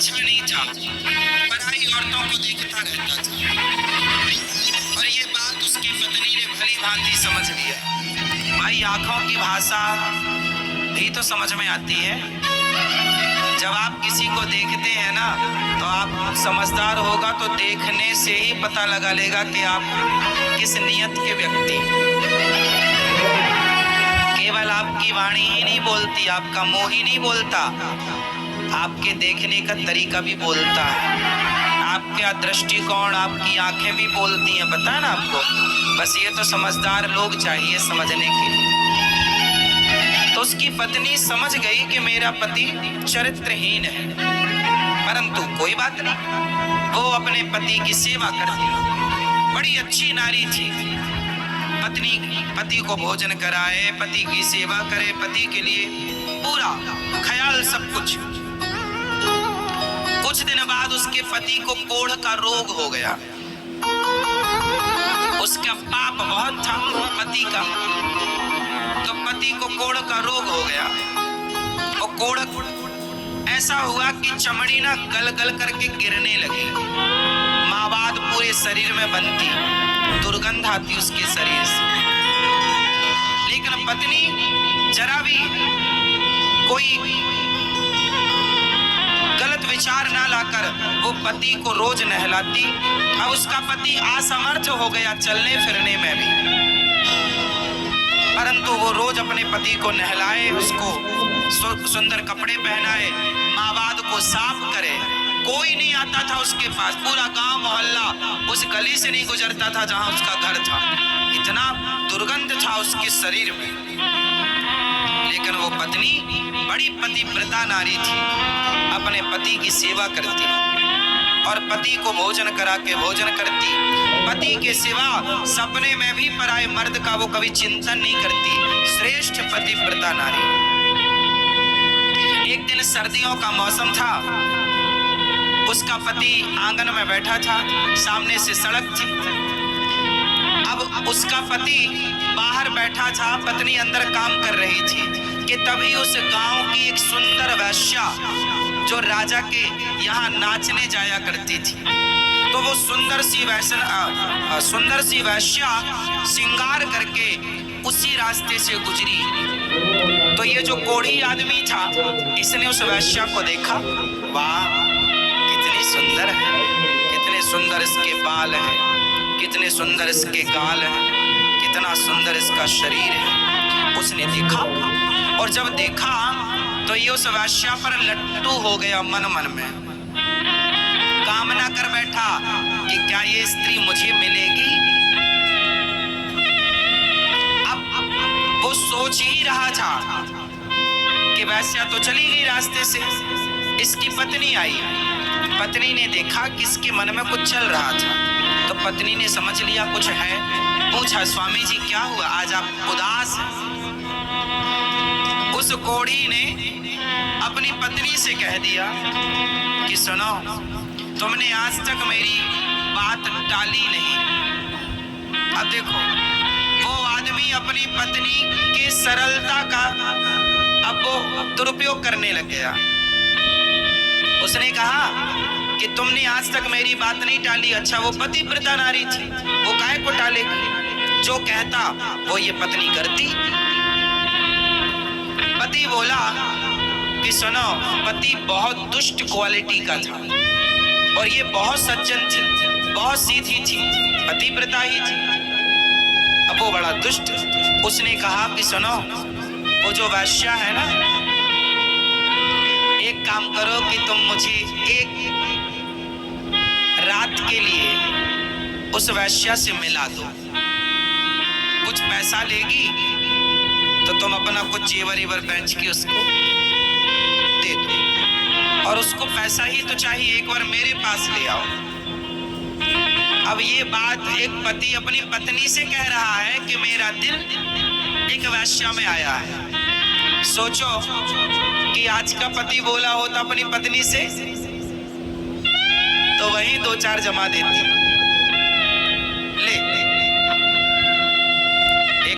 अच्छा नहीं था, पराई औरतों को देखता रहता था। और ये बात उसकी पत्नी ने भली भांति समझ लिया। भाई आंखों की भाषा भी तो समझ में आती है। जब आप किसी को देखते हैं ना, तो आप समझदार होगा तो देखने से ही पता लगा लेगा कि आप किस नियत के व्यक्ति। केवल आपकी वाणी ही नहीं बोलती, आपका मुंह ही नहीं बोलता, आपके देखने का तरीका भी बोलता है, आपका दृष्टिकोण, आपकी आंखें भी बोलती हैं। पता है ना आपको? बस ये तो समझदार लोग चाहिए समझने के। तो उसकी पत्नी समझ गई कि मेरा पति चरित्रहीन है, परंतु कोई बात नहीं, वो अपने पति की सेवा करती। बड़ी अच्छी नारी थी। पति को भोजन कराए, पति की सेवा करे, पति के लिए पूरा ख्याल सब कुछ। कुछ दिन बाद उसके पति को कोढ़ का रोग हो गया। उसका पाप बहुत था पति का, तो पति को कोढ़ का रोग हो गया। और कोढ़ ऐसा हुआ कि चमड़ी ना गल गल करके गिरने लगी, मावाद पूरे शरीर में बनती, दुर्गंध आती उसके शरीर से। लेकिन पत्नी जरा भी कोई गलत विचार ना लाकर वो पति को रोज नहलाती। अब उसका पति असमर्थ हो गया चलने फिरने में भी, परंतु वो रोज अपने पति को नहलाए, उसको सुंदर कपड़े पहनाए, मावाद को साफ करे। कोई नहीं आता था उसके पास, पूरा गांव मोहल्ला उस गली से नहीं गुजरता था जहां उसका घर था। इतना दुर्गंध था उसके शरीर में। लेकिन वो पत्नी बड़ी पतिव्रता नारी थी, अपने पति की सेवा करती और पति को भोजन करा के भोजन करती। पति के सिवा सपने में भी पराये मर्द का वो कभी चिंतन नहीं करती। श्रेष्ठ पतिव्रता नारी। एक दिन सर्दियों का मौसम था, उसका पति आंगन में बैठा था, सामने से सड़क थी। अब उसका पति बाहर बैठा था, पत्नी अंदर काम कर रही थी कि तभी उस गांव की एक सुंदर वैश्या जो राजा के यहाँ नाचने जाया करती थी, तो वो सुंदर सी वैश्या श्रृंगार करके उसी रास्ते से गुजरी। तो ये जो कोढ़ी आदमी था, इसने उस वैश्या को देखा। वाह, कितनी सुंदर है, कितने सुंदर इसके बाल हैं, कितने सुंदर इसके गाल हैं, कितना सुंदर इसका शरीर है। उसने देखा, और जब देखा तो ये उस वैश्या पर लट्टू हो गया। मन मन में कामना कर बैठा कि क्या ये स्त्री मुझे मिलेगी। अब वो सोच ही रहा था कि वैश्या तो चली गई रास्ते से, इसकी पत्नी आई। पत्नी ने देखा कि इसके मन में कुछ चल रहा था, तो पत्नी ने समझ लिया कुछ है। पूछा, स्वामी जी क्या हुआ, आज आप उदास हैं? उस कोढ़ी ने अपनी पत्नी से कह दिया कि सुनो, तुमने आज तक मेरी बात टाली नहीं। अब देखो, वो आदमी अपनी पत्नी के सरलता का अब वो दुरुपयोग करने लग गया। उसने कहा कि तुमने आज तक मेरी बात नहीं टाली। अच्छा, वो पतिव्रता नारी थी, वो काहे को टालेगी? जो कहता वो ये पत्नी करती। पति बोला कि सुनो, पति बहुत दुष्ट क्वालिटी का था और ये बहुत सज्जन थी, बहुत सीधी थी, पतिव्रता ही थी। अब वो बड़ा दुष्ट। उसने कहा कि सुनो, वो जो वैश्या है ना, एक काम करो कि तुम मुझे एक रात के लिए उस वैश्या से मिला दो। कुछ पैसा लेगी तो तुम अपना कुछ जेवर एवर बेच के उसको दे दो, और उसको पैसा ही तो चाहिए, एक बार मेरे पास ले आओ। अब ये बात एक पति अपनी पत्नी से कह रहा है कि मेरा दिल एक वैश्या में आया है। सोचो कि आज का पति बोला होता अपनी पत्नी से तो वही 2-4 जमा देती। ले